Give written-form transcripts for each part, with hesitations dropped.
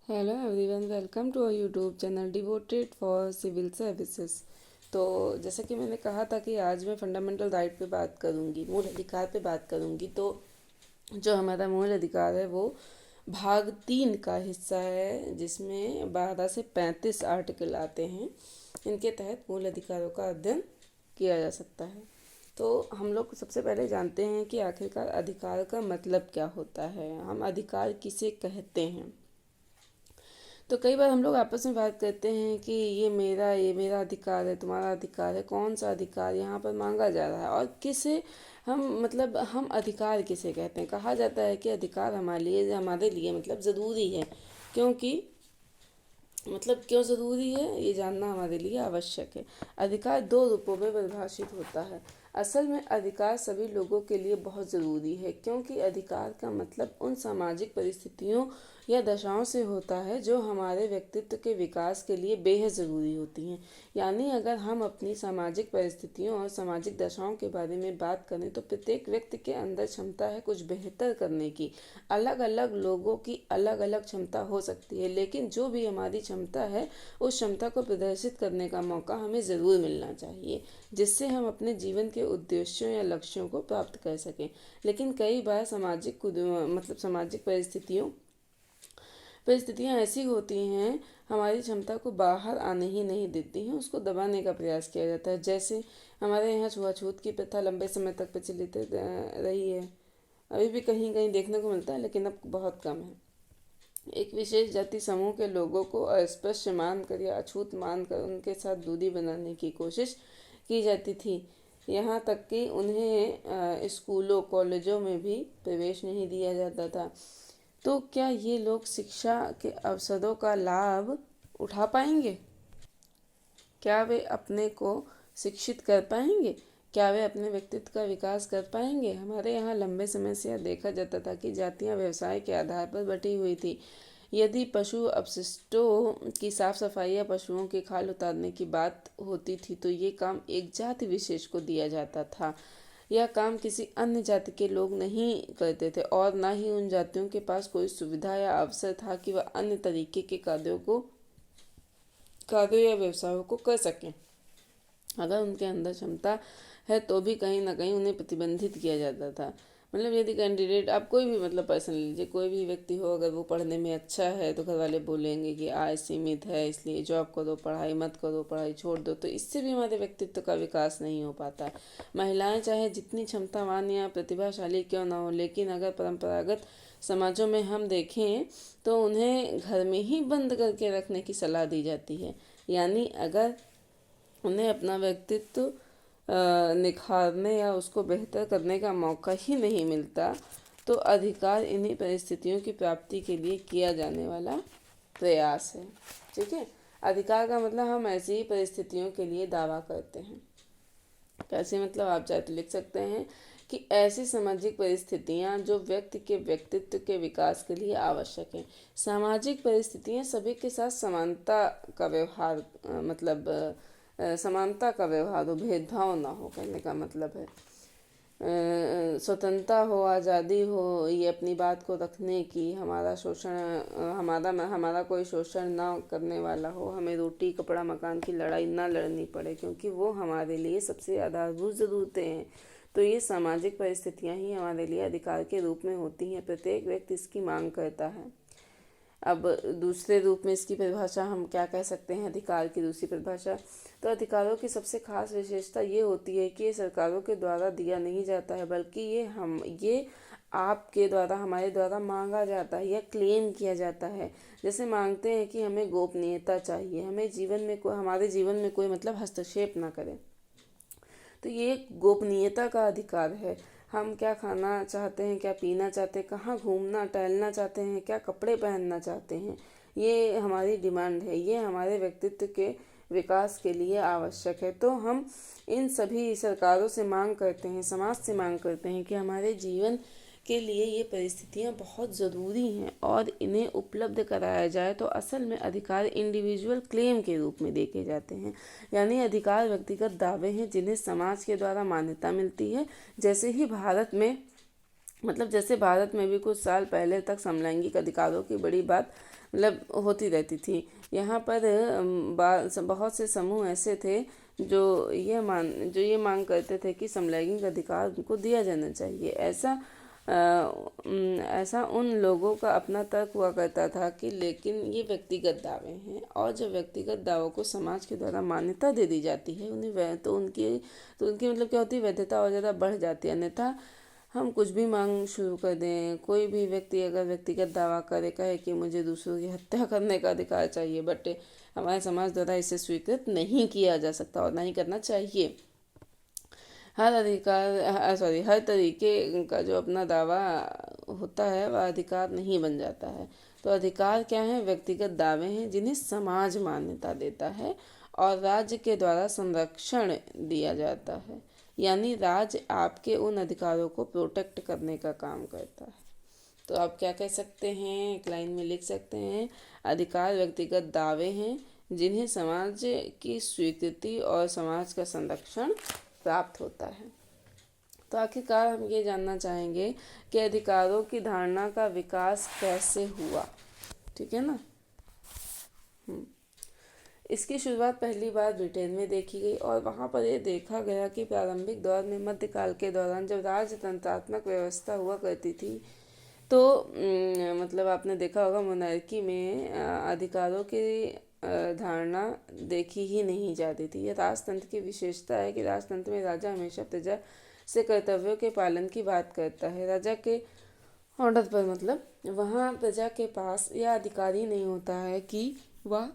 Hello everyone, welcome to our YouTube channel devoted for civil services. तो जैसा कि मैंने कहा था कि आज मैं फंडामेंटल राइट पे बात करूंगी, मूल अधिकार पे बात करूंगी। तो जो हमारा मूल अधिकार है वो भाग 3 का हिस्सा है, जिसमें 12 से 35 आर्टिकल आते हैं। इनके तहत मूल अधिकारों का अध्ययन किया जा सकता है। तो हम लोग सबसे पहले जानते हैं कि आखिरकार अधिकार का मतलब क्या होता है, हम अधिकार किसे कहते हैं। तो कई बार हम लोग आपस में बात करते हैं कि ये मेरा अधिकार है, तुम्हारा अधिकार है, कौन सा अधिकार यहाँ पर मांगा जा रहा है और किसे हम अधिकार किसे कहते हैं। कहा जाता है कि अधिकार हमारे लिए मतलब ज़रूरी है, क्योंकि क्यों ज़रूरी है ये जानना हमारे लिए आवश्यक है। अधिकार दो रूपों में परिभाषित होता है। असल में अधिकार सभी लोगों के लिए बहुत ज़रूरी है, क्योंकि अधिकार का मतलब उन सामाजिक परिस्थितियों या दशाओं से होता है जो हमारे व्यक्तित्व के विकास के लिए बेहद ज़रूरी होती हैं। यानी अगर हम अपनी सामाजिक परिस्थितियों और सामाजिक दशाओं के बारे में बात करें तो प्रत्येक व्यक्ति के अंदर क्षमता है कुछ बेहतर करने की। अलग अलग लोगों की अलग अलग क्षमता हो सकती है, लेकिन जो भी हमारी क्षमता है उस क्षमता को प्रदर्शित करने का मौका हमें ज़रूर मिलना चाहिए, जिससे हम अपने जीवन के उद्देश्यों या लक्ष्यों को प्राप्त कर सकें। लेकिन कई बार सामाजिक परिस्थितियाँ ऐसी होती हैं, हमारी क्षमता को बाहर आने ही नहीं देती हैं, उसको दबाने का प्रयास किया जाता है। जैसे हमारे यहाँ छुआछूत की प्रथा लंबे समय तक प्रचलित रही है, अभी भी कहीं कहीं देखने को मिलता है, लेकिन अब बहुत कम है। एक विशेष जाति समूह के लोगों को अस्पृश्य मानकर या अछूत मानकर उनके साथ दूरी बनाने की कोशिश की जाती थी। यहाँ तक कि उन्हें स्कूलों कॉलेजों में भी प्रवेश नहीं दिया जाता था। तो क्या ये लोग शिक्षा के अवसरों का लाभ उठा पाएंगे? क्या वे अपने को शिक्षित कर पाएंगे? क्या वे अपने व्यक्तित्व का विकास कर पाएंगे? हमारे यहाँ लंबे समय से यह देखा जाता था कि जातियाँ व्यवसाय के आधार पर बटी हुई थी। यदि पशु अपशिष्टों की साफ सफाई या पशुओं की खाल उतारने की बात होती थी तो ये काम एक जाति विशेष को दिया जाता था। यह काम किसी अन्य जाति के लोग नहीं करते थे और ना ही उन जातियों के पास कोई सुविधा या अवसर था कि वह अन्य तरीके के कार्यों या व्यवसायों को कर सकें। अगर उनके अंदर क्षमता है तो भी कहीं ना कहीं उन्हें प्रतिबंधित किया जाता था। यदि कैंडिडेट, आप कोई भी पर्सन लीजिए, कोई भी व्यक्ति हो, अगर वो पढ़ने में अच्छा है तो घर वाले बोलेंगे कि आय सीमित है, इसलिए जॉब करो, पढ़ाई मत करो, पढ़ाई छोड़ दो। तो इससे भी हमारे व्यक्तित्व का विकास नहीं हो पाता। महिलाएं चाहे जितनी क्षमतावान या प्रतिभाशाली क्यों ना हो, लेकिन अगर परंपरागत समाजों में हम देखें तो उन्हें घर में ही बंद करके रखने की सलाह दी जाती है। यानी अगर उन्हें अपना व्यक्तित्व निखारने या उसको बेहतर करने का मौका ही नहीं मिलता, तो अधिकार इन्हीं परिस्थितियों की प्राप्ति के लिए किया जाने वाला प्रयास है। ठीक है, अधिकार का मतलब हम ऐसी ही परिस्थितियों के लिए दावा करते हैं। कैसे आप चाहे तो लिख सकते हैं कि ऐसी सामाजिक परिस्थितियां जो व्यक्ति के व्यक्तित्व के विकास के लिए आवश्यक हैं। सामाजिक परिस्थितियां सभी के साथ समानता का व्यवहार हो, भेदभाव ना हो, कहने का मतलब है। स्वतंत्रता हो, आज़ादी हो, ये अपनी बात को रखने की, हमारा कोई शोषण ना करने वाला हो, हमें रोटी कपड़ा मकान की लड़ाई ना लड़नी पड़े, क्योंकि वो हमारे लिए सबसे आधारभूत ज़रूरतें हैं। तो ये सामाजिक परिस्थितियाँ ही हमारे लिए अधिकार के रूप में होती हैं। प्रत्येक व्यक्ति इसकी मांग करता है। अब दूसरे रूप में इसकी परिभाषा हम क्या कह सकते हैं, अधिकार की दूसरी परिभाषा। तो अधिकारों की सबसे खास विशेषता ये होती है कि ये सरकारों के द्वारा दिया नहीं जाता है, बल्कि ये आपके द्वारा, हमारे द्वारा मांगा जाता है या क्लेम किया जाता है। जैसे मांगते हैं कि हमें गोपनीयता चाहिए, हमारे जीवन में कोई हस्तक्षेप ना करे। तो ये एक गोपनीयता का अधिकार है। हम क्या खाना चाहते हैं, क्या पीना चाहते हैं, कहाँ घूमना टहलना चाहते हैं, क्या कपड़े पहनना चाहते हैं, ये हमारी डिमांड है, ये हमारे व्यक्तित्व के विकास के लिए आवश्यक है। तो हम इन सभी सरकारों से मांग करते हैं, समाज से मांग करते हैं कि हमारे जीवन के लिए ये परिस्थितियाँ बहुत ज़रूरी हैं और इन्हें उपलब्ध कराया जाए। तो असल में अधिकार इंडिविजुअल क्लेम के रूप में देखे जाते हैं, यानी अधिकार व्यक्तिगत दावे हैं जिन्हें समाज के द्वारा मान्यता मिलती है। जैसे ही भारत में मतलब जैसे भारत में भी कुछ साल पहले तक समलैंगिक अधिकारों की बड़ी बात मतलब होती रहती थी। यहाँ पर बहुत से समूह ऐसे थे जो ये मांग करते थे कि समलैंगिक अधिकार उनको दिया जाना चाहिए। ऐसा उन लोगों का अपना तर्क हुआ करता था कि लेकिन ये व्यक्तिगत दावे हैं, और जब व्यक्तिगत दावों को समाज के द्वारा मान्यता दे दी जाती है उन्हें तो उनकी मतलब क्या होती है, वैधता और ज़्यादा बढ़ जाती है। अन्यथा हम कुछ भी मांग शुरू कर दें, कोई भी व्यक्ति अगर व्यक्तिगत दावा करे, कहे कि मुझे दूसरों की हत्या करने का अधिकार चाहिए, बट हमारे समाज द्वारा इसे स्वीकृत नहीं किया जा सकता और ना ही करना चाहिए। हर तरीके का जो अपना दावा होता है वह अधिकार नहीं बन जाता है। तो अधिकार क्या है? व्यक्तिगत दावे हैं जिन्हें समाज मान्यता देता है और राज्य के द्वारा संरक्षण दिया जाता है। यानी राज्य आपके उन अधिकारों को प्रोटेक्ट करने का काम करता है। तो आप क्या कह सकते हैं, एक लाइन में लिख सकते हैं, अधिकार व्यक्तिगत दावे हैं जिन्हें समाज की स्वीकृति और समाज का संरक्षण प्राप्त होता है। तो आखिरकार हम ये जानना चाहेंगे कि अधिकारों की धारणा का विकास कैसे हुआ। ठीक है ना। इसकी शुरुआत पहली बार ब्रिटेन में देखी गई और वहाँ पर ये देखा गया कि प्रारंभिक दौर में मध्यकाल के दौरान जब राजतंत्रात्मक व्यवस्था हुआ करती थी तो मतलब आपने देखा होगा मोनार्की में अधिकारों की धारणा देखी ही नहीं जाती थी। यह राजतंत्र की विशेषता है कि राजतंत्र में राजा हमेशा प्रजा से कर्तव्यों के पालन की बात करता है। राजा के ऑर्डर पर, मतलब वहाँ प्रजा के पास यह अधिकार ही नहीं होता है कि वह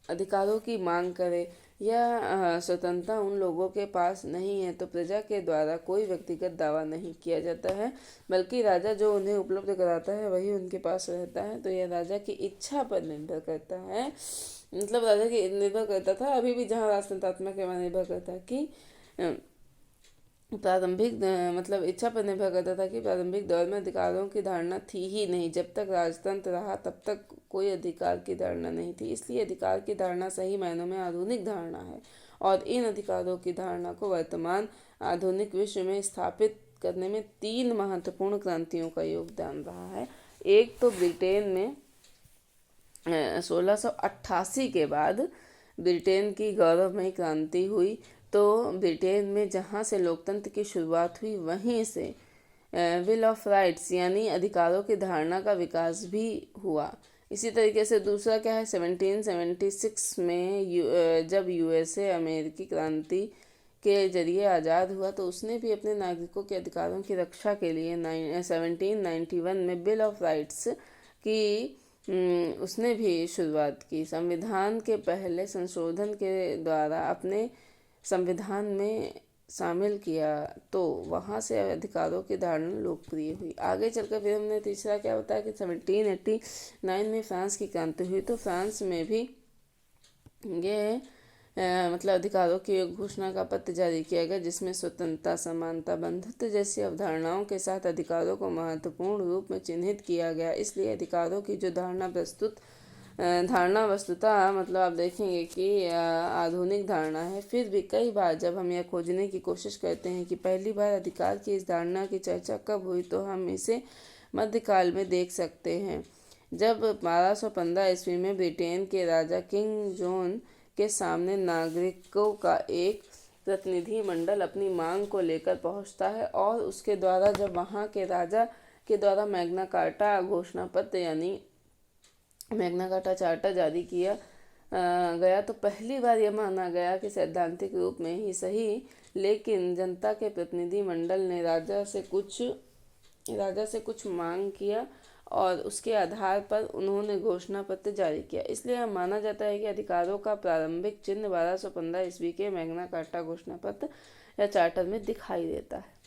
अधिकारों की मांग करे। यह स्वतंत्रता उन लोगों के पास नहीं है, तो प्रजा के द्वारा कोई व्यक्तिगत दावा नहीं किया जाता है, बल्कि राजा जो उन्हें उपलब्ध कराता है वही उनके पास रहता है। तो यह राजा की इच्छा पर निर्भर करता है, मतलब राजा की निर्भर करता था, अभी भी जहाँ राजतंत्रात्मक निर्भर करता है कि मतलब इच्छा पर निर्भर करता था कि प्रारंभिक दौर में अधिकारों की धारणा थी ही नहीं। जब तक राजतंत्र रहा तब तक कोई अधिकार की धारणा नहीं थी। इसलिए अधिकार की धारणा सही मायनों में आधुनिक धारणा है और इन अधिकारों की धारणा को वर्तमान आधुनिक विश्व में स्थापित करने में 3 महत्वपूर्ण क्रांतियों का योगदान रहा है। एक तो ब्रिटेन में 1688 के बाद ब्रिटेन की गौरवमयी क्रांति हुई। तो ब्रिटेन में जहाँ से लोकतंत्र की शुरुआत हुई वहीं से विल ऑफ राइट्स यानी अधिकारों की धारणा का विकास भी हुआ। इसी तरीके से दूसरा क्या है, 1776 में जब यूएसए अमेरिकी क्रांति के जरिए आज़ाद हुआ तो उसने भी अपने नागरिकों के अधिकारों की रक्षा के लिए 1791 में बिल ऑफ राइट्स की उसने भी शुरुआत की। संविधान के पहले संशोधन के द्वारा अपने संविधान में शामिल किया, तो वहाँ से अधिकारों की धारणा लोकप्रिय हुई। आगे चलकर फिर हमने तीसरा क्या बताया कि 1789 में फ्रांस की क्रांति हुई। तो फ्रांस में भी ये मतलब अधिकारों की घोषणा का पत्र जारी किया गया, जिसमें स्वतंत्रता, समानता, बंधुत्व जैसी अवधारणाओं के साथ अधिकारों को महत्वपूर्ण रूप में चिन्हित किया गया। इसलिए अधिकारों की जो धारणा वस्तुतः मतलब आप देखेंगे कि आधुनिक धारणा है। फिर भी कई बार जब हम यह खोजने की कोशिश करते हैं कि पहली बार अधिकार की इस धारणा की चर्चा कब हुई, तो हम इसे मध्यकाल में देख सकते हैं, जब 1215 ईस्वी में ब्रिटेन के राजा किंग जॉन के सामने नागरिकों का एक प्रतिनिधि मंडल अपनी मांग को लेकर पहुंचता है और उसके द्वारा जब वहां के राजा के द्वारा मैग्ना कार्टा घोषणा पत्र यानी मैग्ना कार्टा चार्टर जारी किया गया, तो पहली बार यह माना गया कि सैद्धांतिक रूप में ही सही, लेकिन जनता के प्रतिनिधि मंडल ने राजा से कुछ मांग किया और उसके आधार पर उन्होंने घोषणा पत्र जारी किया। इसलिए यह माना जाता है कि अधिकारों का प्रारंभिक चिन्ह 1215 ईस्वी के मैग्ना कार्टा घोषणा पत्र या चार्टर में दिखाई देता है।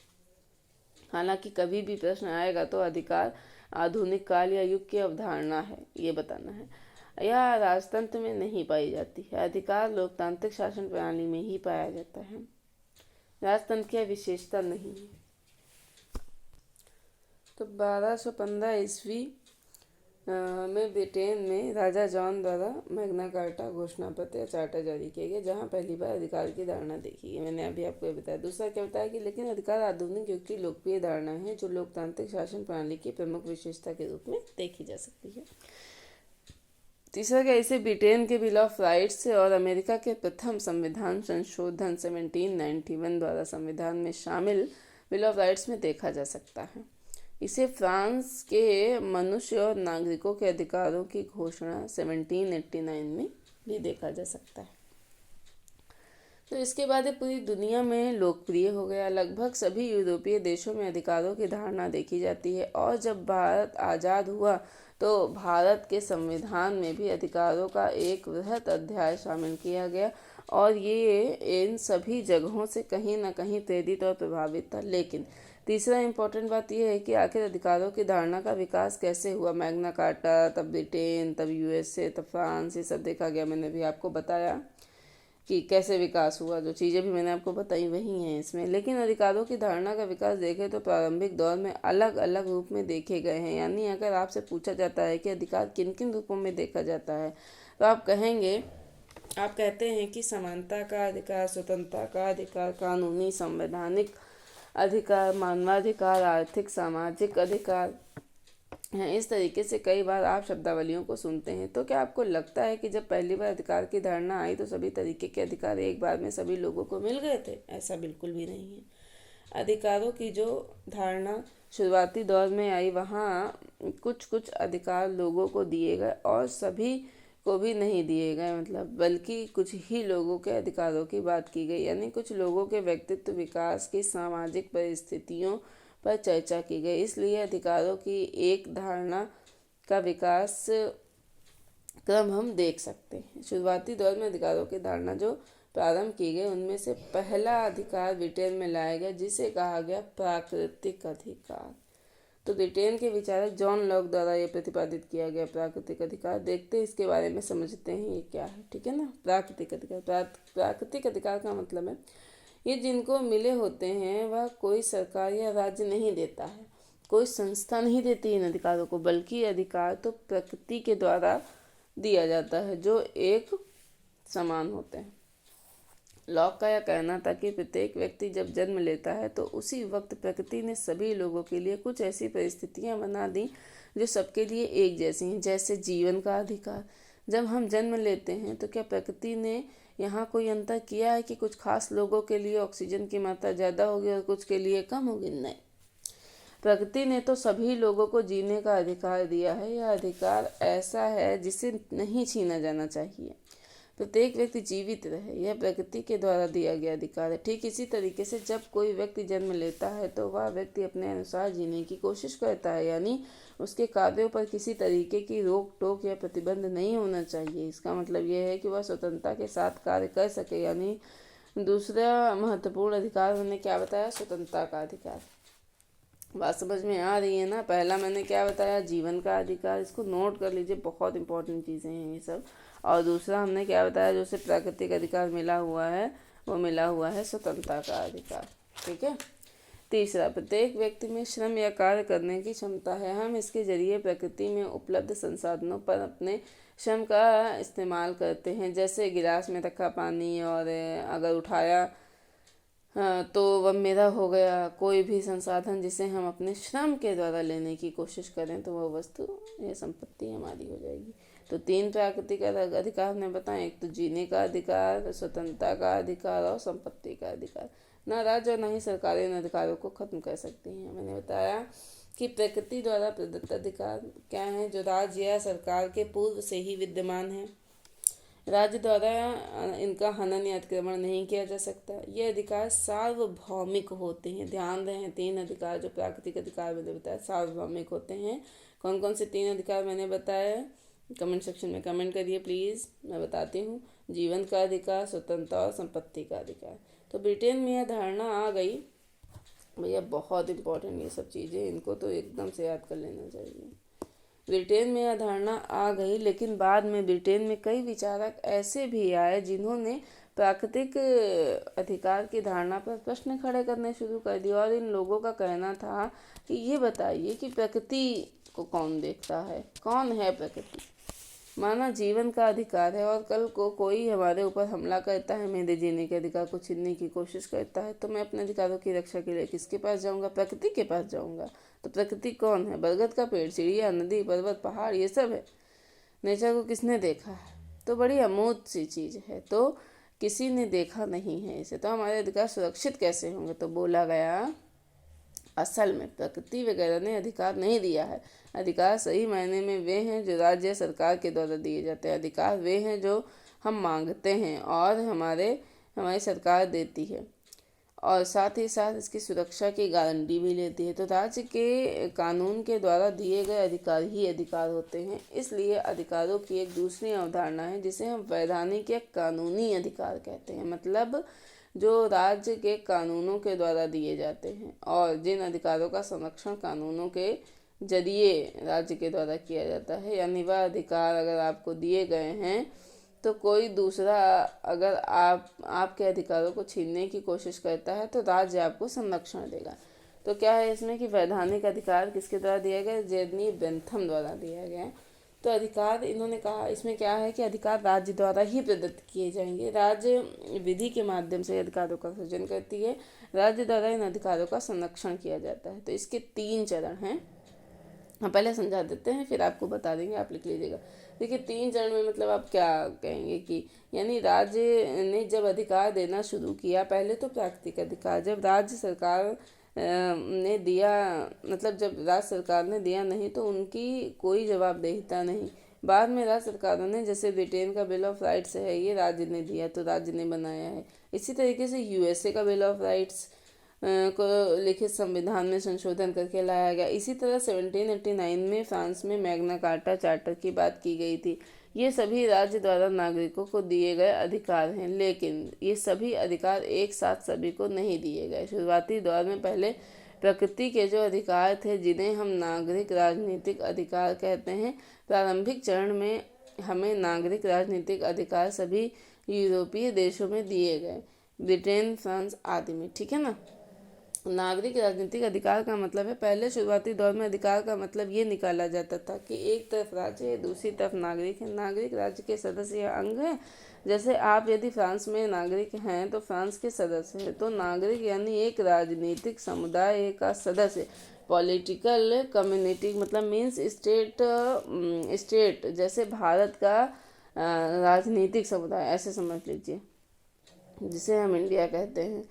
हालांकि कभी भी प्रश्न आएगा तो अधिकार आधुनिक काल या युग की अवधारणा है, ये बताना है। यह राजतंत्र में नहीं पाई जाती है। अधिकार लोकतांत्रिक शासन प्रणाली में ही पाया जाता है, राजतंत्र की विशेषता नहीं है। तो 1215 ईस्वी में ब्रिटेन में राजा जॉन द्वारा मैग्ना कार्टा घोषणा पत्र या चार्टर जारी किया गया, जहाँ पहली बार अधिकार की धारणा देखी है। मैंने अभी आपको ये बताया। दूसरा क्या बताया कि लेकिन अधिकार आधुनिक युग की लोकप्रिय धारणा है जो लोकतांत्रिक शासन प्रणाली की प्रमुख विशेषता के रूप में देखी जा सकती है। तीसरा क्या, इसे ब्रिटेन के बिल ऑफ राइट्स और अमेरिका के प्रथम संविधान संशोधन 1791 द्वारा संविधान में शामिल बिल ऑफ राइट्स में देखा जा सकता है। इसे फ्रांस के मनुष्य और नागरिकों के अधिकारों की घोषणा 1789 में भी देखा जा सकता है। तो इसके बाद ये पूरी दुनिया में लोकप्रिय हो गया। लगभग सभी यूरोपीय देशों में अधिकारों की धारणा देखी जाती है और जब भारत आज़ाद हुआ तो भारत के संविधान में भी अधिकारों का एक वृहद अध्याय शामिल किया गया और ये इन सभी जगहों से कहीं ना कहीं प्रेरित और प्रभावित था। लेकिन तीसरा इम्पोर्टेंट बात यह है कि आखिर अधिकारों की धारणा का विकास कैसे हुआ। मैग्ना कार्टा, तब ब्रिटेन, तब यूएसए, तब फ्रांस, ये सब देखा गया। मैंने भी आपको बताया कि कैसे विकास हुआ। जो चीज़ें भी मैंने आपको बताई वही हैं इसमें। लेकिन अधिकारों की धारणा का विकास देखें तो प्रारंभिक दौर में अलग अलग रूप में देखे गए हैं। यानी अगर आपसे पूछा जाता है कि अधिकार किन किन रूपों में देखा जाता है तो आप कहते हैं कि समानता का अधिकार, स्वतंत्रता का अधिकार, कानूनी संवैधानिक अधिकार, मानवाधिकार, आर्थिक सामाजिक अधिकार हैं। इस तरीके से कई बार आप शब्दावलियों को सुनते हैं। तो क्या आपको लगता है कि जब पहली बार अधिकार की धारणा आई तो सभी तरीके के अधिकार एक बार में सभी लोगों को मिल गए थे? ऐसा बिल्कुल भी नहीं है। अधिकारों की जो धारणा शुरुआती दौर में आई वहाँ कुछ कुछ अधिकार लोगों को दिए गए और सभी को भी नहीं दिए गए, मतलब बल्कि कुछ ही लोगों के अधिकारों की बात की गई। यानी कुछ लोगों के व्यक्तित्व विकास की सामाजिक परिस्थितियों पर चर्चा की गई। इसलिए अधिकारों की एक धारणा का विकास क्रम हम देख सकते हैं। शुरुआती दौर में अधिकारों की धारणा जो प्रारंभ की गई उनमें से पहला अधिकार ब्रिटेन में लाया गया जिसे कहा गया प्राकृतिक अधिकार। तो ब्रिटेन के विचारक जॉन लॉक द्वारा ये प्रतिपादित किया गया प्राकृतिक अधिकार। देखते हैं इसके बारे में, समझते हैं ये क्या है। ठीक है ना। प्राकृतिक अधिकार, प्राकृतिक अधिकार का मतलब है ये जिनको मिले होते हैं वह कोई सरकार या राज्य नहीं देता है, कोई संस्था नहीं देती इन अधिकारों को, बल्कि अधिकार तो प्रकृति के द्वारा दिया जाता है जो एक समान होते हैं। लॉक का यह कहना था कि प्रत्येक व्यक्ति जब जन्म लेता है तो उसी वक्त प्रकृति ने सभी लोगों के लिए कुछ ऐसी परिस्थितियां बना दी जो सबके लिए एक जैसी हैं। जैसे जीवन का अधिकार। जब हम जन्म लेते हैं तो क्या प्रकृति ने यहाँ कोई अंतर किया है कि कुछ खास लोगों के लिए ऑक्सीजन की मात्रा ज़्यादा होगी और कुछ के लिए कम होगी? नहीं। प्रकृति ने तो सभी लोगों को जीने का अधिकार दिया है। यह अधिकार ऐसा है जिसे नहीं छीना जाना चाहिए। प्रत्येक व्यक्ति जीवित रहे, यह प्रकृति के द्वारा दिया गया अधिकार है। ठीक इसी तरीके से जब कोई व्यक्ति जन्म लेता है तो वह व्यक्ति अपने अनुसार जीने की कोशिश करता है, यानी उसके कार्यों पर किसी तरीके की रोक टोक या प्रतिबंध नहीं होना चाहिए। इसका मतलब यह है कि वह स्वतंत्रता के साथ कार्य कर सके। यानी दूसरा महत्वपूर्ण अधिकार मैंने क्या बताया? स्वतंत्रता का अधिकार। बात समझ में आ रही है ना। पहला मैंने क्या बताया? जीवन का अधिकार। इसको नोट कर लीजिए, बहुत इंपॉर्टेंट चीज़ें हैं ये सब। और दूसरा हमने क्या बताया? जो उसे प्राकृतिक अधिकार मिला हुआ है वो मिला हुआ है स्वतंत्रता का अधिकार। ठीक है। तीसरा, प्रत्येक व्यक्ति में श्रम या कार्य करने की क्षमता है। हम इसके जरिए प्रकृति में उपलब्ध संसाधनों पर अपने श्रम का इस्तेमाल करते हैं। जैसे गिलास में रखा पानी और अगर उठाया तो वह मेरा हो गया। कोई भी संसाधन जिसे हम अपने श्रम के द्वारा लेने की कोशिश करें तो वह वस्तु या संपत्ति हमारी हो जाएगी। तो 3 प्राकृतिक अधिकार हमने बताए। एक तो जीने का अधिकार, स्वतंत्रता का अधिकार और संपत्ति का अधिकार। ना राज्य और ना ही सरकारें इन अधिकारों को खत्म कर सकती हैं। मैंने बताया कि प्रकृति द्वारा प्रदत्त अधिकार क्या हैं जो राज्य या सरकार के पूर्व से ही विद्यमान हैं। राज्य द्वारा इनका हनन या अतिक्रमण नहीं किया जा सकता। ये अधिकार सार्वभौमिक होते हैं। ध्यान दें, 3 अधिकार जो प्राकृतिक अधिकार मैंने बताया सार्वभौमिक होते हैं। कौन कौन से 3 अधिकार मैंने बताया? कमेंट सेक्शन में कमेंट करिए प्लीज़, मैं बताती हूँ। जीवन का अधिकार, स्वतंत्रता और संपत्ति का अधिकार। तो ब्रिटेन में यह धारणा आ गई। भैया बहुत इंपॉर्टेंट ये सब चीज़ें, इनको तो एकदम से याद कर लेना चाहिए। ब्रिटेन में यह धारणा आ गई, लेकिन बाद में ब्रिटेन में कई विचारक ऐसे भी आए जिन्होंने प्राकृतिक अधिकार की धारणा पर प्रश्न खड़े करने शुरू कर दिए। और इन लोगों का कहना था कि ये बताइए कि प्रकृति को कौन देखता है? कौन है प्रकृति? मानव जीवन का अधिकार है, और कल को कोई हमारे ऊपर हमला करता है, मेरे जीने के अधिकार को छीनने की कोशिश करता है, तो मैं अपने अधिकारों की रक्षा के लिए किसके पास जाऊंगा? प्रकृति के पास जाऊंगा। तो प्रकृति कौन है? बरगद का पेड़, चिड़िया, नदी, पर्वत, पहाड़, ये सब है। नेचर को किसने देखा है? तो बड़ी अमूर्त सी चीज़ है, तो किसी ने देखा नहीं है इसे, तो हमारे अधिकार सुरक्षित कैसे होंगे? तो बोला गया असल में प्रकृति वगैरह ने अधिकार नहीं दिया है। अधिकार सही मायने में वे हैं जो राज्य सरकार के द्वारा दिए जाते हैं। अधिकार वे हैं जो हम मांगते हैं और हमारी सरकार देती है, और साथ ही साथ इसकी सुरक्षा की गारंटी भी लेती है। तो राज्य के कानून के द्वारा दिए गए अधिकार ही अधिकार होते हैं। इसलिए अधिकारों की एक दूसरी अवधारणा है जिसे हम वैधानिक या कानूनी अधिकार कहते हैं, मतलब जो राज्य के कानूनों के द्वारा दिए जाते हैं, और जिन अधिकारों का संरक्षण कानूनों के जरिए राज्य के द्वारा किया जाता है। यानी वह अधिकार अगर आपको दिए गए हैं तो कोई दूसरा अगर आपके अधिकारों को छीनने की कोशिश करता है तो राज्य आपको संरक्षण देगा। तो क्या है इसमें कि वैधानिक अधिकार किसके द्वारा दिया गया? जेरमी बेंथम द्वारा दिया गया। तो अधिकार इन्होंने कहा इसमें क्या है कि अधिकार राज्य द्वारा ही प्रदत्त किए जाएंगे। राज्य विधि के माध्यम से अधिकारों का सृजन करती है, राज्य द्वारा इन अधिकारों का संरक्षण किया जाता है। तो इसके 3 चरण हैं, हम पहले समझा देते हैं फिर आपको बता देंगे, आप लिख लीजिएगा। देखिए 3 चरण में मतलब आप क्या कहेंगे कि यानी राज्य ने जब अधिकार देना शुरू किया, पहले तो प्राकृतिक अधिकार, जब राज्य सरकार ने दिया, मतलब जब राज्य सरकार ने दिया नहीं तो उनकी कोई जवाबदेहिता नहीं। बाद में राज्य सरकारों ने, जैसे ब्रिटेन का बिल ऑफ राइट्स है, ये राज्य ने दिया तो राज्य ने बनाया है। इसी तरीके से यूएसए का बिल ऑफ राइट्स को लिखित संविधान में संशोधन करके लाया गया। इसी तरह 1789 में फ्रांस में मैग्ना कार्टा चार्टर की बात की गई थी। ये सभी राज्य द्वारा नागरिकों को दिए गए अधिकार हैं, लेकिन ये सभी अधिकार एक साथ सभी को नहीं दिए गए। शुरुआती दौर में पहले प्रकृति के जो अधिकार थे, जिन्हें हम नागरिक राजनीतिक अधिकार कहते हैं, प्रारंभिक चरण में हमें नागरिक राजनीतिक अधिकार सभी यूरोपीय देशों में दिए गए, ब्रिटेन, फ्रांस आदि में। ठीक है ना। नागरिक राजनीतिक अधिकार का मतलब है, पहले शुरुआती दौर में अधिकार का मतलब ये निकाला जाता था कि एक तरफ राज्य है, दूसरी तरफ नागरिक है। नागरिक राज्य के सदस्य या अंग हैं। जैसे आप यदि फ्रांस में नागरिक हैं तो फ्रांस के सदस्य हैं। तो नागरिक यानी एक राजनीतिक समुदाय का सदस्य, पॉलिटिकल कम्युनिटी, मतलब मीन्स स्टेट जैसे भारत का राजनीतिक समुदाय, ऐसे समझ लीजिए, जिसे हम इंडिया कहते हैं।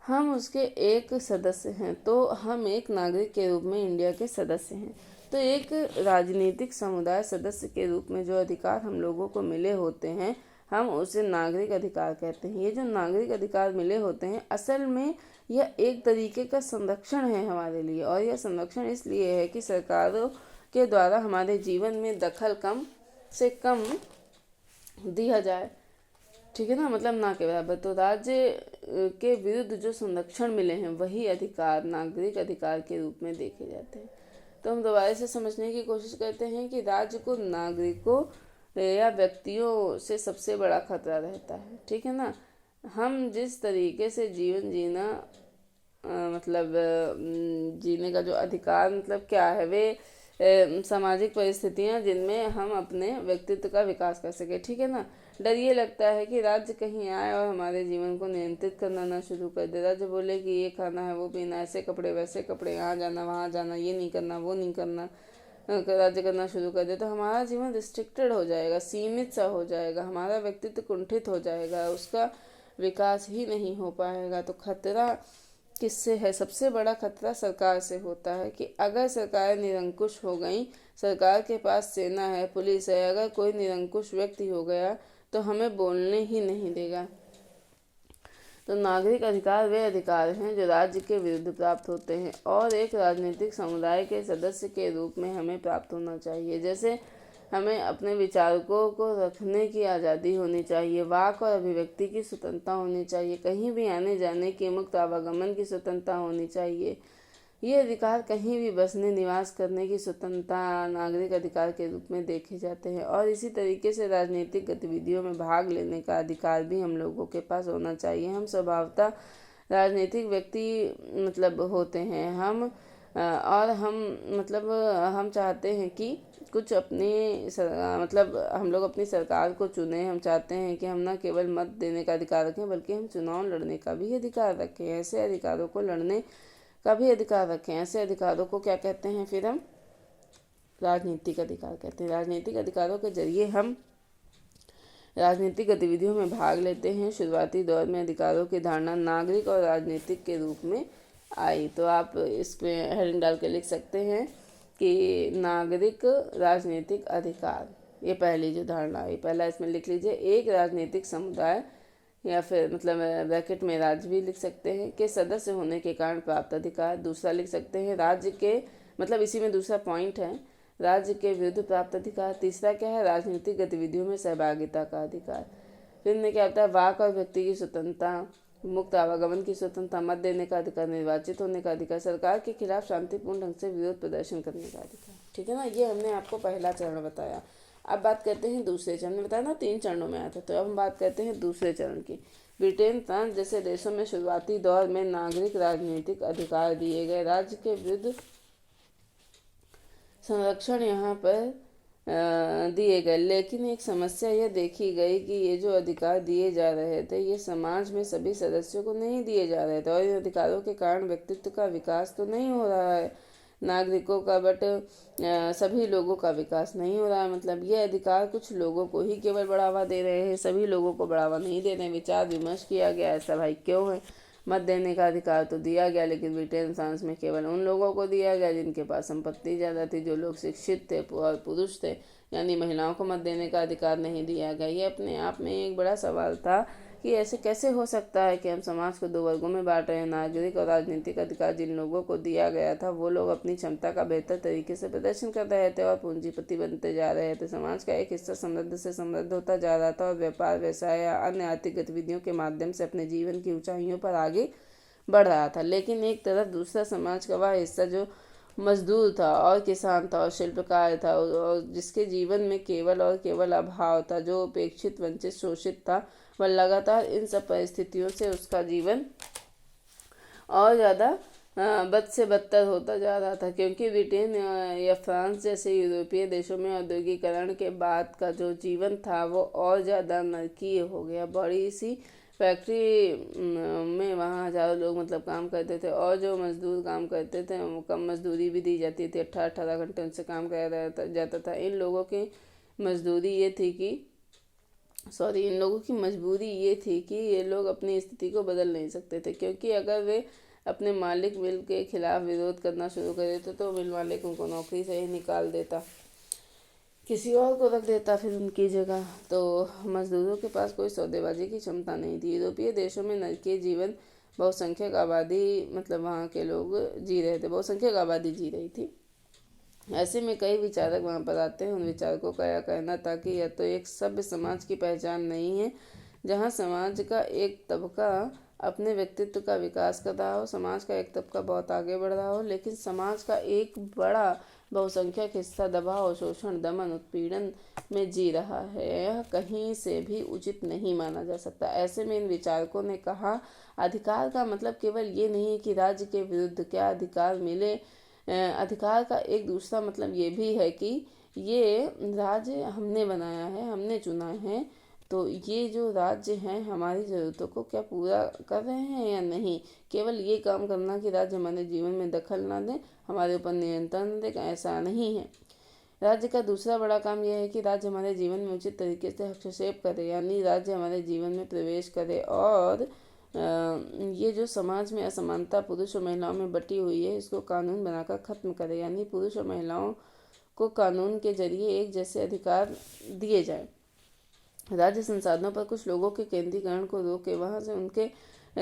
हम उसके एक सदस्य हैं, तो हम एक नागरिक के रूप में इंडिया के सदस्य हैं। तो एक राजनीतिक समुदाय सदस्य के रूप में जो अधिकार हम लोगों को मिले होते हैं, हम उसे नागरिक अधिकार कहते हैं। ये जो नागरिक अधिकार मिले होते हैं, असल में यह एक तरीके का संरक्षण है हमारे लिए, और यह संरक्षण इसलिए है कि सरकारों के द्वारा हमारे जीवन में दखल कम से कम दिया जाए। ठीक है ना, मतलब ना के बराबर। तो राज्य के विरुद्ध जो संरक्षण मिले हैं वही अधिकार नागरिक अधिकार के रूप में देखे जाते हैं। तो हम दोबारा से समझने की कोशिश करते हैं कि राज्य को नागरिकों या व्यक्तियों से सबसे बड़ा खतरा रहता है। ठीक है ना। हम जिस तरीके से जीवन जीना मतलब जीने का जो अधिकार मतलब क्या है, वे सामाजिक परिस्थितियां जिनमें हम अपने व्यक्तित्व का विकास कर सके। ठीक है ना। डर ये लगता है कि राज्य कहीं आए और हमारे जीवन को नियंत्रित करना ना शुरू कर दे। राज्य बोले कि ये खाना है, वो पीना, ऐसे कपड़े वैसे कपड़े, यहाँ जाना वहाँ जाना, ये नहीं करना वो नहीं करना, राज्य करना शुरू कर दे, तो हमारा जीवन रिस्ट्रिक्टेड हो जाएगा, सीमित सा हो जाएगा, हमारा व्यक्तित्व कुंठित हो जाएगा, उसका विकास ही नहीं हो पाएगा। तो खतरा किससे है? सबसे बड़ा खतरा सरकार से होता है कि अगर सरकार निरंकुश हो गई, सरकार के पास सेना है, पुलिस है, अगर कोई निरंकुश व्यक्ति हो गया तो हमें बोलने ही नहीं देगा। तो नागरिक अधिकार वे अधिकार हैं जो राज्य के विरुद्ध प्राप्त होते हैं और एक राजनीतिक समुदाय के सदस्य के रूप में हमें प्राप्त होना चाहिए। जैसे हमें अपने विचारों को रखने की आज़ादी होनी चाहिए, वाक और अभिव्यक्ति की स्वतंत्रता होनी चाहिए, कहीं भी आने जाने की मुक्त आवागमन की स्वतंत्रता होनी चाहिए। ये अधिकार कहीं भी बसने निवास करने की स्वतंत्रता नागरिक अधिकार के रूप में देखे जाते हैं। और इसी तरीके से राजनीतिक गतिविधियों में भाग लेने का अधिकार भी हम लोगों के पास होना चाहिए। हम स्वभावतः राजनीतिक व्यक्ति मतलब होते हैं, हम और हम मतलब हम चाहते हैं कि कुछ मतलब हम लोग अपनी सरकार को चुने। हम चाहते हैं कि हम ना केवल मत देने का अधिकार रखें बल्कि हम चुनाव लड़ने का भी अधिकार रखें। ऐसे अधिकारों को लड़ने का भी अधिकार रखें। ऐसे अधिकारों को क्या कहते हैं फिर हम? राजनीतिक अधिकार कहते हैं। राजनीतिक अधिकारों के जरिए हम राजनीतिक गतिविधियों में भाग लेते हैं। शुरुआती दौर में अधिकारों की धारणा नागरिक और राजनीतिक के रूप में आई। तो आप इसमें हेडिंग डाल के लिख सकते हैं कि नागरिक राजनीतिक अधिकार, ये पहली जो धारणा है। पहला इसमें लिख लीजिए, एक राजनीतिक समुदाय या फिर मतलब ब्रैकेट में राज्य भी लिख सकते हैं के सदस्य होने के कारण प्राप्त अधिकार। दूसरा लिख सकते हैं राज्य के, मतलब इसी में दूसरा पॉइंट है, राज्य के विरुद्ध प्राप्त अधिकार। तीसरा क्या है? राजनीतिक गतिविधियों में सहभागिता का अधिकार। फिर में क्या होता है? वाक और व्यक्ति की स्वतंत्रता, मुक्त आवागमन की स्वतंत्रता, मत देने का अधिकार, निर्वाचित होने का अधिकार, सरकार के खिलाफ शांतिपूर्ण ढंग से विरोध प्रदर्शन करने का अधिकार। ठीक है ना, ये हमने आपको पहला चरण बताया। अब बात करते हैं दूसरे चरण में। बताया ना 3 चरणों में आया था, तो अब हम बात करते हैं दूसरे चरण की। ब्रिटेन, फ्रांस जैसे देशों में शुरुआती दौर में नागरिक राजनीतिक अधिकार दिए गए। राज्य के विरुद्ध संरक्षण यहाँ पर दिए गए, लेकिन एक समस्या यह देखी गई कि ये जो अधिकार दिए जा रहे थे ये समाज में सभी सदस्यों को नहीं दिए जा रहे थे, और इन अधिकारों के कारण व्यक्तित्व का विकास तो नहीं हो रहा है नागरिकों का, बट सभी लोगों का विकास नहीं हो रहा है। मतलब ये अधिकार कुछ लोगों को ही केवल बढ़ावा दे रहे हैं, सभी लोगों को बढ़ावा नहीं दे रहे। विचार विमर्श किया गया, ऐसा भाई क्यों है? मत देने का अधिकार तो दिया गया, लेकिन ब्रिटेन फ्रांस में केवल उन लोगों को दिया गया जिनके पास संपत्ति ज़्यादा थी, जो लोग शिक्षित थे और पुरुष थे, यानी महिलाओं को मत देने का अधिकार नहीं दिया गया। ये अपने आप में एक बड़ा सवाल था कि ऐसे कैसे हो सकता है कि हम समाज को 2 वर्गों में बांट रहे हैं। नागरिक और राजनीतिक अधिकार जिन लोगों को दिया गया था वो लोग अपनी क्षमता का बेहतर तरीके से प्रदर्शन कर रहे थे और पूंजीपति बनते जा रहे थे। समाज का एक हिस्सा समृद्ध से समृद्ध होता जा रहा था और व्यापार, व्यवसाय या अन्य आर्थिक गतिविधियों के माध्यम से अपने जीवन की ऊंचाइयों पर आगे बढ़ रहा था। लेकिन एक तरफ दूसरा समाज का वह हिस्सा जो मजदूर था और किसान था और शिल्पकार था और जिसके जीवन में केवल और केवल अभाव था, जो उपेक्षित, वंचित, शोषित था, वह लगातार इन सब परिस्थितियों से उसका जीवन और ज़्यादा बद से बदतर होता जा रहा था। क्योंकि ब्रिटेन या फ्रांस जैसे यूरोपीय देशों में औद्योगिकरण के बाद का जो जीवन था वो और ज़्यादा नारकीय हो गया। बड़ी सी फैक्ट्री में वहाँ हज़ारों लोग मतलब काम करते थे और जो मजदूर काम करते थे वो कम मजदूरी भी दी जाती थी। 18-18 घंटे उनसे काम कराया जाता था। इन लोगों की मजदूरी ये थी कि इन लोगों की मजबूरी ये थी कि ये लोग अपनी स्थिति को बदल नहीं सकते थे, क्योंकि अगर वे अपने मालिक मिल के खिलाफ विरोध करना शुरू कर देते तो मिल मालिक उनको नौकरी से ही निकाल देता, किसी और को रख देता फिर उनकी जगह। तो मजदूरों के पास कोई सौदेबाजी की क्षमता नहीं थी। यूरोपीय देशों में नरकीय जीवन, बहुसंख्यक आबादी मतलब वहाँ के लोग जी रहे थे, बहुसंख्यक आबादी जी रही थी। ऐसे में कई विचारक वहाँ पर आते हैं। उन विचारकों का यह कहना था कि यह तो एक सभ्य समाज की पहचान नहीं है जहाँ समाज का एक तबका अपने व्यक्तित्व का विकास कर रहा हो, समाज का एक तबका बहुत आगे बढ़ रहा हो, लेकिन समाज का एक बड़ा बहुसंख्यक हिस्सा दबाव, शोषण, दमन, उत्पीड़न में जी रहा है। यह कहीं से भी उचित नहीं माना जा सकता। ऐसे में इन विचारकों ने कहा, अधिकार का मतलब केवल ये नहीं है कि राज्य के विरुद्ध क्या अधिकार मिले। अधिकार का एक दूसरा मतलब ये भी है कि ये राज्य हमने बनाया है, हमने चुना है, तो ये जो राज्य हैं हमारी ज़रूरतों को क्या पूरा कर रहे हैं या नहीं। केवल ये काम करना कि राज्य हमारे जीवन में दखल ना दें, हमारे ऊपर नियंत्रण दें, ऐसा नहीं है। राज्य का दूसरा बड़ा काम यह है कि राज्य हमारे जीवन में उचित तरीके से हस्तक्षेप करे, यानी राज्य हमारे जीवन में प्रवेश करे और ये जो समाज में असमानता पुरुष और महिलाओं में बटी हुई है इसको कानून बनाकर ख़त्म करे, यानी पुरुष और महिलाओं को कानून के जरिए एक जैसे अधिकार दिए जाए। राज्य संसाधनों पर कुछ लोगों के केंद्रीकरण को रोके, वहाँ से उनके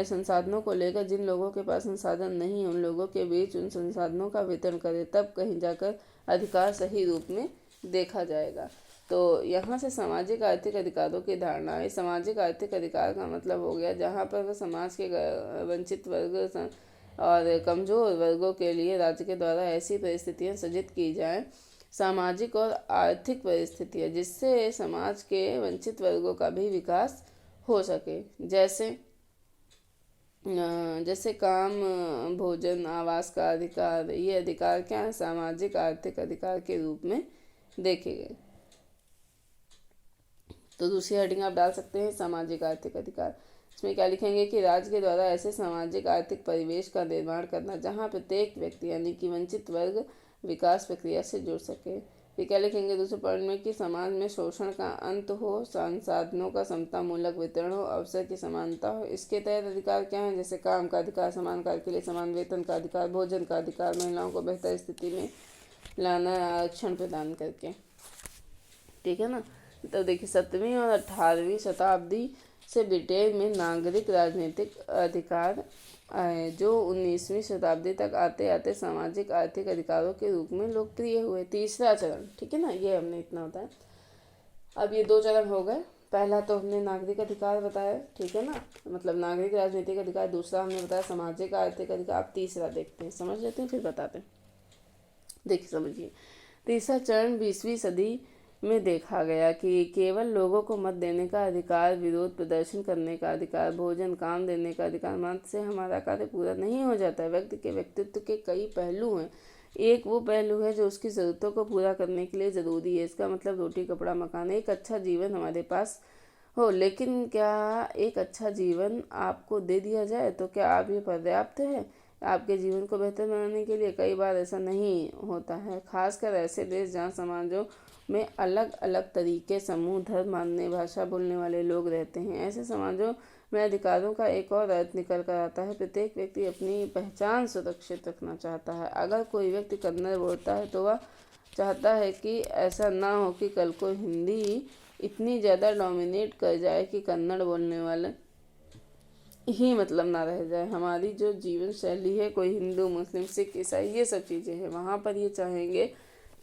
संसाधनों को लेकर जिन लोगों के पास संसाधन नहीं है उन लोगों के बीच उन संसाधनों का वितरण करे, तब कहीं जाकर अधिकार सही रूप में देखा जाएगा। तो यहाँ से सामाजिक आर्थिक अधिकारों की धारणा है। सामाजिक आर्थिक अधिकार का मतलब हो गया जहाँ पर वह समाज के वंचित वर्ग और कमज़ोर वर्गों के लिए राज्य के द्वारा ऐसी परिस्थितियाँ सृजित की जाएँ, सामाजिक और आर्थिक परिस्थितियाँ, जिससे समाज के वंचित वर्गों का भी विकास हो सके। जैसे जैसे काम, भोजन, आवास का अधिकार, ये अधिकार क्या है, सामाजिक आर्थिक अधिकार के रूप में देखे गए। तो दूसरी हेडिंग आप डाल सकते हैं सामाजिक आर्थिक अधिकार। इसमें क्या लिखेंगे कि राज्य के द्वारा ऐसे सामाजिक आर्थिक परिवेश का निर्माण करना जहाँ प्रत्येक व्यक्ति यानी कि वंचित वर्ग विकास प्रक्रिया से जुड़ सके। फिर क्या लिखेंगे दूसरे पॉइंट में कि समाज में शोषण का अंत हो, संसाधनों का समतामूलक वितरण हो, अवसर की समानता हो। इसके तहत अधिकार क्या है, जैसे काम का अधिकार, समान कार्य के लिए समान वेतन का अधिकार, भोजन का अधिकार, महिलाओं को बेहतर स्थिति में लाना आरक्षण प्रदान करके। ठीक है ना। तो देखिए 17वीं और 18वीं शताब्दी से ब्रिटेन में नागरिक राजनीतिक अधिकार आए, जो 19वीं शताब्दी तक आते आते सामाजिक आर्थिक अधिकारों के रूप में लोकप्रिय हुए। तीसरा चरण, ठीक है ना, ये हमने इतना होता है। अब ये 2 चरण हो गए। पहला तो हमने नागरिक अधिकार बताया, ठीक है ना, मतलब नागरिक राजनीतिक अधिकार। दूसरा हमने बताया सामाजिक आर्थिक अधिकार। अब तीसरा देखते हैं, समझ लेते हैं फिर बताते हैं। देखिए समझिए, तीसरा चरण 20वीं सदी में देखा गया कि केवल लोगों को मत देने का अधिकार, विरोध प्रदर्शन करने का अधिकार, भोजन, काम देने का अधिकार मात्र से हमारा कार्य पूरा नहीं हो जाता है। व्यक्ति के व्यक्तित्व के कई पहलू हैं। एक वो पहलू है जो उसकी ज़रूरतों को पूरा करने के लिए ज़रूरी है। इसका मतलब रोटी, कपड़ा, मकान, एक अच्छा जीवन हमारे पास हो। लेकिन क्या एक अच्छा जीवन आपको दे दिया जाए तो क्या आप ये पर्याप्त है आपके जीवन को बेहतर बनाने के लिए? कई बार ऐसा नहीं होता है, खासकर ऐसे देश जहाँ समाजों में अलग अलग तरीके, समूह, धर्म मानने, भाषा बोलने वाले लोग रहते हैं। ऐसे समाजों में अधिकारों का एक और अर्थ निकल कर आता है। प्रत्येक व्यक्ति अपनी पहचान सुरक्षित रखना चाहता है। अगर कोई व्यक्ति कन्नड़ बोलता है तो वह चाहता है कि ऐसा ना हो कि कल को हिंदी इतनी ज़्यादा डोमिनेट कर जाए कि कन्नड़ बोलने वाले ही मतलब ना रह जाए। हमारी जो जीवन शैली है, कोई हिंदू, मुस्लिम, सिख, ईसाई, ये सब चीज़ें हैं, वहाँ पर ये चाहेंगे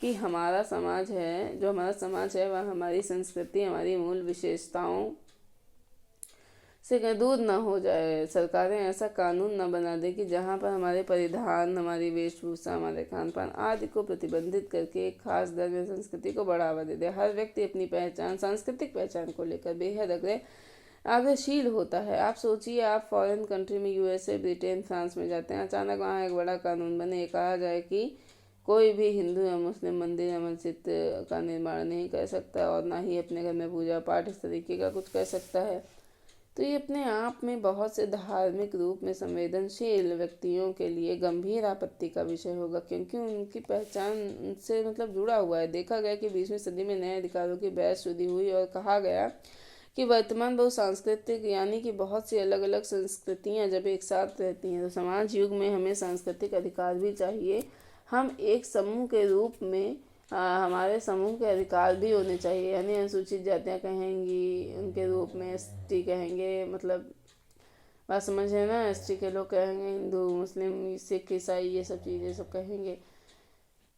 कि हमारा समाज है, जो हमारा समाज है वह हमारी संस्कृति, हमारी मूल विशेषताओं से दूर ना हो जाए। सरकारें ऐसा कानून ना बना दे कि जहाँ पर हमारे परिधान, हमारी वेशभूषा, हमारे खान पान आदि को प्रतिबंधित करके एक खास धर्म या संस्कृति को बढ़ावा दे दे। हर व्यक्ति अपनी पहचान, सांस्कृतिक पहचान को लेकर बेहद आग्रहशील होता है। आप सोचिए, आप फॉरेन कंट्री में, यूएसए, ब्रिटेन, फ्रांस में जाते हैं, अचानक वहाँ एक बड़ा कानून बने, ये कहा जाए कि कोई भी हिंदू या मुस्लिम मंदिर या मस्जिद का निर्माण नहीं कर सकता और ना ही अपने घर में पूजा पाठ इस तरीके का कुछ कर सकता है। तो ये अपने आप में बहुत से धार्मिक रूप में संवेदनशील व्यक्तियों के लिए गंभीर आपत्ति का विषय होगा, क्योंकि उनकी पहचान से मतलब जुड़ा हुआ है। देखा गया कि 20वीं सदी में नए अधिकारों की बहस शुरू हुई और कहा गया कि वर्तमान बहुसांस्कृतिक यानी कि बहुत सी अलग अलग संस्कृतियां जब एक साथ रहती हैं तो समाज युग में हमें सांस्कृतिक अधिकार भी चाहिए। हम एक समूह के रूप में हमारे समूह के अधिकार भी होने चाहिए। यानी अनुसूचित जातियाँ कहेंगी, उनके रूप में एसटी कहेंगे, मतलब बात समझ है ना, एसटी के लोग कहेंगे, हिंदू, मुस्लिम, सिख, ईसाई, ये सब चीज़ें सब कहेंगे।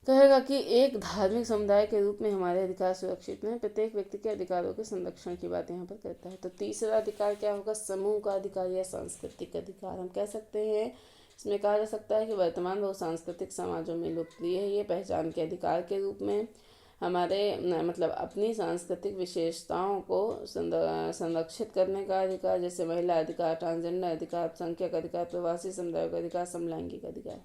कहेगा कि एक धार्मिक समुदाय के रूप में हमारे अधिकार सुरक्षित हैं। प्रत्येक व्यक्ति के अधिकारों के संरक्षण की बात यहाँ पर करता है। तो तीसरा अधिकार क्या होगा, समूह का अधिकार या सांस्कृतिक अधिकार। हम कह सकते हैं, इसमें कहा जा सकता है कि वर्तमान बहुसांस्कृतिक समाजों में लोकप्रिय है ये पहचान के अधिकार के रूप में हमारे मतलब अपनी सांस्कृतिक विशेषताओं को संरक्षित करने का अधिकार, जैसे महिला अधिकार, ट्रांसजेंडर अधिकार, अल्पसंख्यक अधिकार, प्रवासी समुदायों का अधिकार, समलैंगिक अधिकार।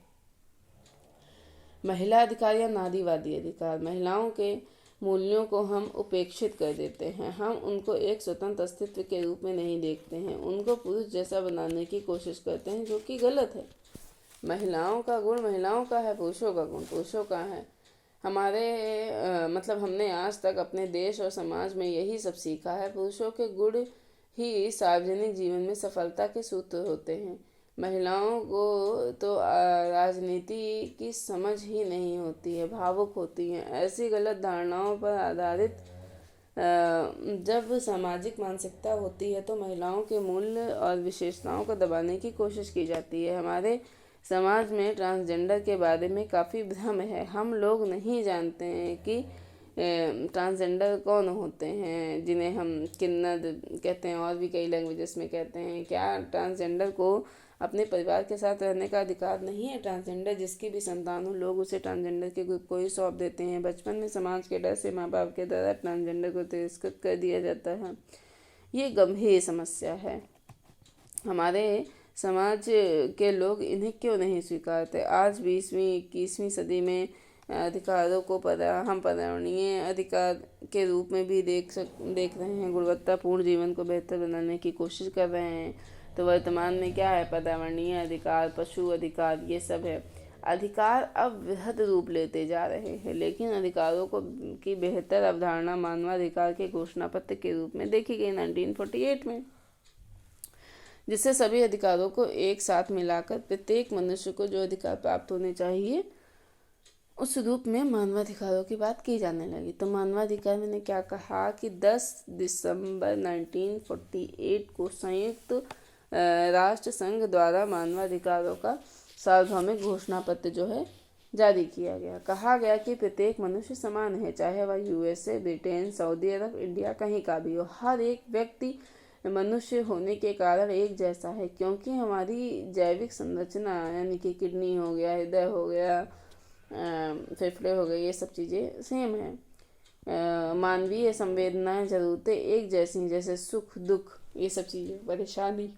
महिला अधिकार या नारीवादी अधिकार। महिलाओं के मूल्यों को हम उपेक्षित कर देते हैं। हम उनको एक स्वतंत्र अस्तित्व के रूप में नहीं देखते हैं, उनको पुरुष जैसा बनाने की कोशिश करते हैं, जो कि गलत है। महिलाओं का गुण महिलाओं का है, पुरुषों का गुण पुरुषों का है। हमारे मतलब हमने आज तक अपने देश और समाज में यही सब सीखा है। पुरुषों के गुण ही सार्वजनिक जीवन में सफलता के सूत्र होते हैं। महिलाओं को तो राजनीति की समझ ही नहीं होती है, भावुक होती हैं। ऐसी गलत धारणाओं पर आधारित जब सामाजिक मानसिकता होती है तो महिलाओं के मूल्य और विशेषताओं को दबाने की कोशिश की जाती है। हमारे समाज में ट्रांसजेंडर के बारे में काफ़ी भ्रम है। हम लोग नहीं जानते हैं कि ट्रांसजेंडर कौन होते हैं, जिन्हें हम किन्नर कहते हैं और भी कई लैंग्वेजेस में कहते हैं। क्या ट्रांसजेंडर को अपने परिवार के साथ रहने का अधिकार नहीं है? ट्रांसजेंडर जिसकी भी संतान हो, लोग उसे ट्रांसजेंडर के ग्रुप को ही सौंप देते हैं। बचपन में समाज के डर से माँ बाप के द्वारा ट्रांसजेंडर को तिरस्कृत कर दिया जाता है। ये गंभीर समस्या है। हमारे समाज के लोग इन्हें क्यों नहीं स्वीकारते। आज 20वीं 21वीं सदी में अधिकारों को हम पर्यावरणीय अधिकार के रूप में भी देख रहे हैं। गुणवत्तापूर्ण जीवन को बेहतर बनाने की कोशिश कर रहे हैं। तो वर्तमान में क्या है, पर्यावरणीय अधिकार, पशु अधिकार, ये सब है। अधिकार अब वृहद रूप लेते जा रहे हैं, लेकिन अधिकारों को की बेहतर अवधारणा मानवाधिकार के घोषणा पत्र के रूप में देखी गई 1948 में, जिससे सभी अधिकारों को एक साथ मिलाकर प्रत्येक मनुष्य को जो अधिकार प्राप्त होने चाहिए उस रूप में मानवाधिकारों की बात की जाने लगी। तो मानवाधिकार मैंने क्या कहा कि 10 दिसंबर 1948 को संयुक्त राष्ट्र संघ द्वारा मानवाधिकारों का सार्वभौमिक घोषणा पत्र जो है जारी किया गया। कहा गया कि प्रत्येक मनुष्य समान है, चाहे वह यूएसए, ब्रिटेन, सऊदी अरब, इंडिया कहीं का भी हो। हर एक व्यक्ति मनुष्य होने के कारण एक जैसा है, क्योंकि हमारी जैविक संरचना यानी कि किडनी हो गया, हृदय हो गया, फेफड़े हो गए, ये सब चीज़ें सेम है। मानवीय संवेदनाएं, ज़रूरतें एक जैसी, जैसे सुख दुख, ये सब चीज़ें, परेशानी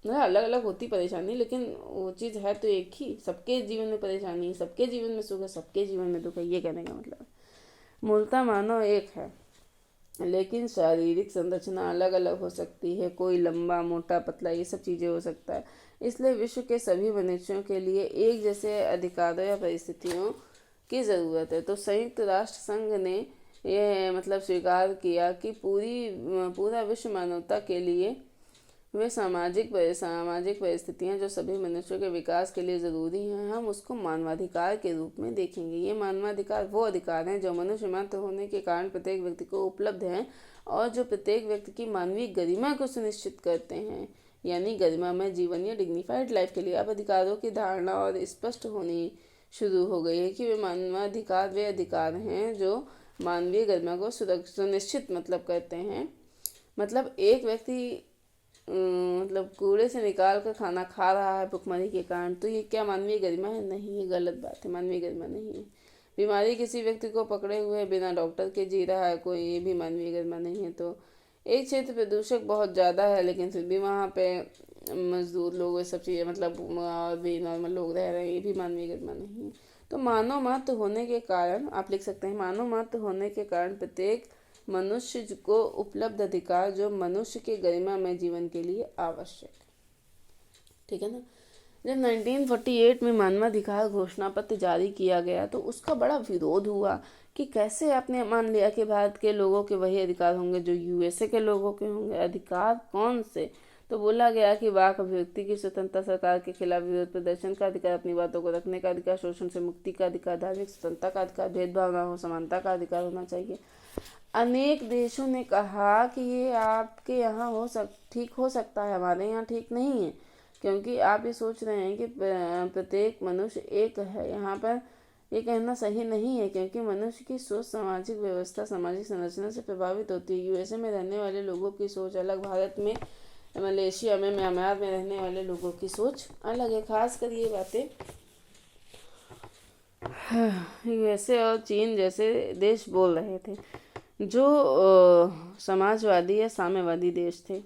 मतलब अलग अलग होती परेशानी, लेकिन वो चीज़ है तो एक ही। सबके जीवन में परेशानी, सबके जीवन में सुख है, सबके जीवन में दुख है, ये कहने का मतलब। मूलतः मानव एक है, लेकिन शारीरिक संरचना अलग अलग हो सकती है। कोई लंबा, मोटा, पतला, ये सब चीज़ें हो सकता है। इसलिए विश्व के सभी मनुष्यों के लिए एक जैसे अधिकारों या परिस्थितियों की ज़रूरत है। तो संयुक्त राष्ट्र संघ ने यह मतलब स्वीकार किया कि पूरा विश्व मानवता के लिए वे सामाजिक परिस्थितियाँ जो सभी मनुष्यों के विकास के लिए ज़रूरी हैं, हम उसको मानवाधिकार के रूप में देखेंगे। ये मानवाधिकार वो अधिकार हैं जो मनुष्य मात्र होने के कारण प्रत्येक व्यक्ति को उपलब्ध हैं और जो प्रत्येक व्यक्ति की मानवीय गरिमा को सुनिश्चित करते हैं, यानी गरिमामय जीवन या डिग्निफाइड लाइफ के लिए। अब अधिकारों की धारणा और स्पष्ट होनी शुरू हो गई है कि वे मानवाधिकार वे अधिकार हैं जो मानवीय गरिमा को सुनिश्चित मतलब करते हैं। मतलब एक व्यक्ति मतलब कूड़े से निकाल कर खाना खा रहा है भुखमरी के कारण, तो ये क्या मानवीय गरिमा है? नहीं, ये गलत बात है, मानवीय गरिमा नहीं है। बीमारी किसी व्यक्ति को पकड़े हुए बिना डॉक्टर के जी रहा है कोई, ये भी मानवीय गरिमा नहीं है। तो एक क्षेत्र प्रदूषक बहुत ज़्यादा है, लेकिन फिर भी वहाँ पे मजदूर लोग ये सब चीज़ें मतलब और भी नॉर्मल लोग रह रहे हैं, ये भी मानवीय गरिमा नहीं है। तो मानव मात्र होने के कारण, आप लिख सकते हैं, मानव मात्र होने के कारण प्रत्येक मनुष्य को उपलब्ध अधिकार जो मनुष्य के गरिमामय जीवन के लिए आवश्यक है। ठीक है ना। जब 1948 में मानवाधिकार घोषणा पत्र जारी किया गया तो उसका बड़ा विरोध हुआ कि कैसे आपने मान लिया कि भारत के लोगों के वही अधिकार होंगे जो यूएसए के लोगों के होंगे। अधिकार कौन से? तो बोला गया कि वाक अभिव्यक्ति की स्वतंत्रता, सरकार के खिलाफ विरोध प्रदर्शन का अधिकार, अपनी बातों को रखने का अधिकार, शोषण से मुक्ति का अधिकार, धार्मिक स्वतंत्रता का अधिकार, भेदभाव ना हो, समानता का अधिकार होना चाहिए। अनेक देशों ने कहा कि ये आपके यहाँ ठीक हो सकता है, हमारे यहाँ ठीक नहीं है, क्योंकि आप ये सोच रहे हैं कि प्रत्येक मनुष्य एक है। यहाँ पर ये कहना सही नहीं है, क्योंकि मनुष्य की सोच सामाजिक व्यवस्था, सामाजिक संरचना से प्रभावित होती है। यूएसए में रहने वाले लोगों की सोच अलग, भारत में, मलेशिया में, म्यांमार में रहने वाले लोगों की सोच अलग है। खास कर ये बातें यूएसए और चीन जैसे देश बोल रहे थे, जो समाजवादी या साम्यवादी देश थे।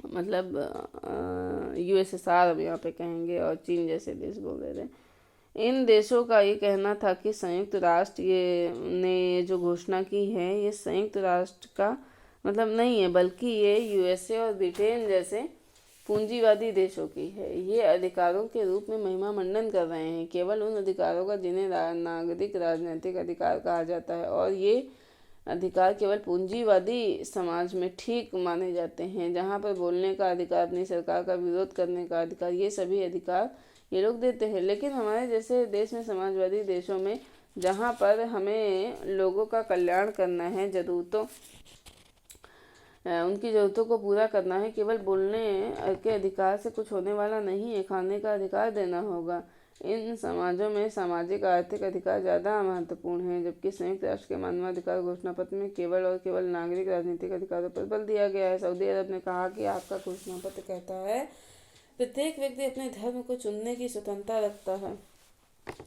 मतलब यूएसएसआर अब यहाँ पे कहेंगे, और चीन जैसे देश बोल रहे थे। इन देशों का ये कहना था कि संयुक्त राष्ट्र ने जो घोषणा की है, ये संयुक्त राष्ट्र का मतलब नहीं है, बल्कि ये यूएसए और ब्रिटेन जैसे पूंजीवादी देशों की है। ये अधिकारों के रूप में महिमा मंडन कर रहे हैं, केवल उन अधिकारों का जिन्हें नागरिक राजनीतिक अधिकार कहा जाता है, और ये अधिकार केवल पूंजीवादी समाज में ठीक माने जाते हैं, जहाँ पर बोलने का अधिकार, अपनी सरकार का विरोध करने का अधिकार, ये सभी अधिकार ये लोग देते हैं। लेकिन हमारे जैसे देश में, समाजवादी देशों में, जहाँ पर हमें लोगों का कल्याण करना है, उनकी ज़रूरतों को पूरा करना है, केवल बोलने के अधिकार से कुछ होने वाला नहीं है, खाने का अधिकार देना होगा। इन समाजों में सामाजिक आर्थिक अधिकार ज़्यादा महत्वपूर्ण हैं, जबकि संयुक्त राष्ट्र के मानवाधिकार घोषणा पत्र में केवल और केवल नागरिक राजनीतिक अधिकारों पर बल दिया गया है। सऊदी अरब ने कहा कि आपका घोषणा पत्र कहता है प्रत्येक व्यक्ति अपने धर्म को चुनने की स्वतंत्रता रखता है,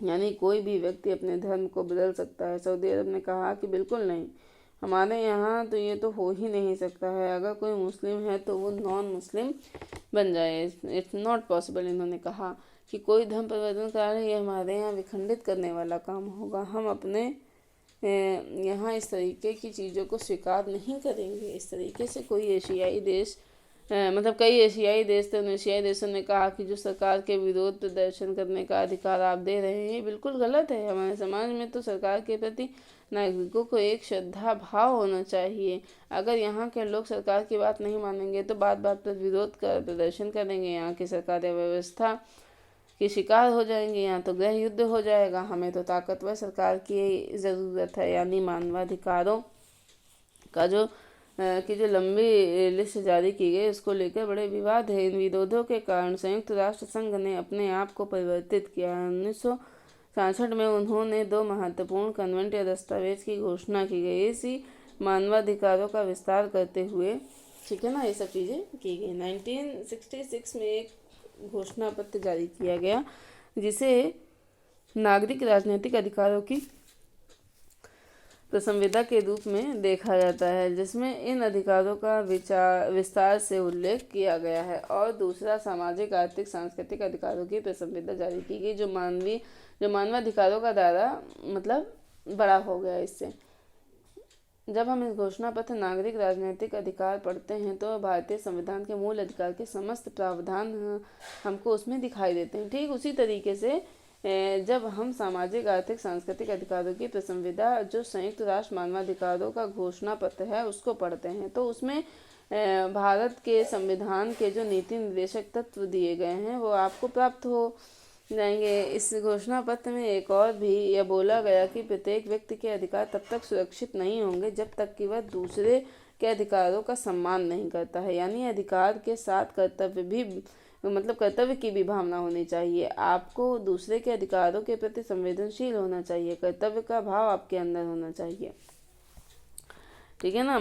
यानी कोई भी व्यक्ति अपने धर्म को बदल सकता है। सऊदी अरब ने कहा कि बिल्कुल नहीं, हमारे यहाँ तो ये तो हो ही नहीं सकता है। अगर कोई मुस्लिम है तो वो नॉन मुस्लिम बन जाए, इट्स नॉट पॉसिबल। इन्होंने कहा कि कोई धर्म परिवर्तन कारण ये हमारे यहाँ विखंडित करने वाला काम होगा। हम अपने यहाँ इस तरीके की चीज़ों को स्वीकार नहीं करेंगे। इस तरीके से कोई एशियाई देश मतलब कई एशियाई देश थे, उन एशियाई देशों ने कहा कि जो सरकार के विरोध प्रदर्शन करने का अधिकार आप दे रहे हैं बिल्कुल गलत है। हमारे समाज में तो सरकार के प्रति नागरिकों को एक श्रद्धा भाव होना चाहिए। अगर यहाँ के लोग सरकार की बात नहीं मानेंगे तो बात बात पर विरोध कर प्रदर्शन करेंगे, यहाँ की सरकार या व्यवस्था की शिकार हो जाएंगे, यहाँ तो गृह युद्ध हो जाएगा। हमें तो ताकतवर सरकार की ज़रूरत है। यानी मानवाधिकारों का की जो लंबी लिस्ट जारी की गई उसको लेकर बड़े विवाद है। इन विरोधों के कारण संयुक्त राष्ट्र संघ ने अपने आप को परिवर्तित किया। 1966 में उन्होंने 2 महत्वपूर्ण कन्वेंट या दस्तावेज की घोषणा की गई। इसी मानवाधिकारों का विस्तार करते हुए, ठीक है ना, ये सब चीज़ें की गई। 1966 में एक घोषणा पत्र जारी किया गया जिसे नागरिक राजनीतिक अधिकारों की संविदा के रूप में देखा जाता है, जिसमें इन अधिकारों का विस्तार से उल्लेख किया गया है। और दूसरा, सामाजिक आर्थिक सांस्कृतिक अधिकारों की संविदा जारी की गई, जो मानवाधिकारों का दायरा मतलब बड़ा हो गया इससे। जब हम इस घोषणा पत्र नागरिक राजनीतिक अधिकार पढ़ते हैं तो भारतीय संविधान के मूल अधिकार के समस्त प्रावधान हमको उसमें दिखाई देते हैं। ठीक उसी तरीके से जब हम सामाजिक आर्थिक सांस्कृतिक अधिकारों की संविदा, जो संयुक्त राष्ट्र मानवाधिकारों का घोषणा पत्र है, उसको पढ़ते हैं तो उसमें भारत के संविधान के जो नीति निर्देशक तत्व दिए गए हैं वो आपको प्राप्त हो जाएंगे। इस घोषणा पत्र में एक और भी यह बोला गया कि प्रत्येक व्यक्ति के अधिकार तब तक सुरक्षित नहीं होंगे जब तक कि वह दूसरे के अधिकारों का सम्मान नहीं करता है। यानी अधिकार के साथ कर्तव्य की भी भावना होनी चाहिए। आपको दूसरे के अधिकारों के प्रति संवेदनशील होना चाहिए, कर्तव्य का भाव आपके अंदर होना चाहिए, ठीक है ना।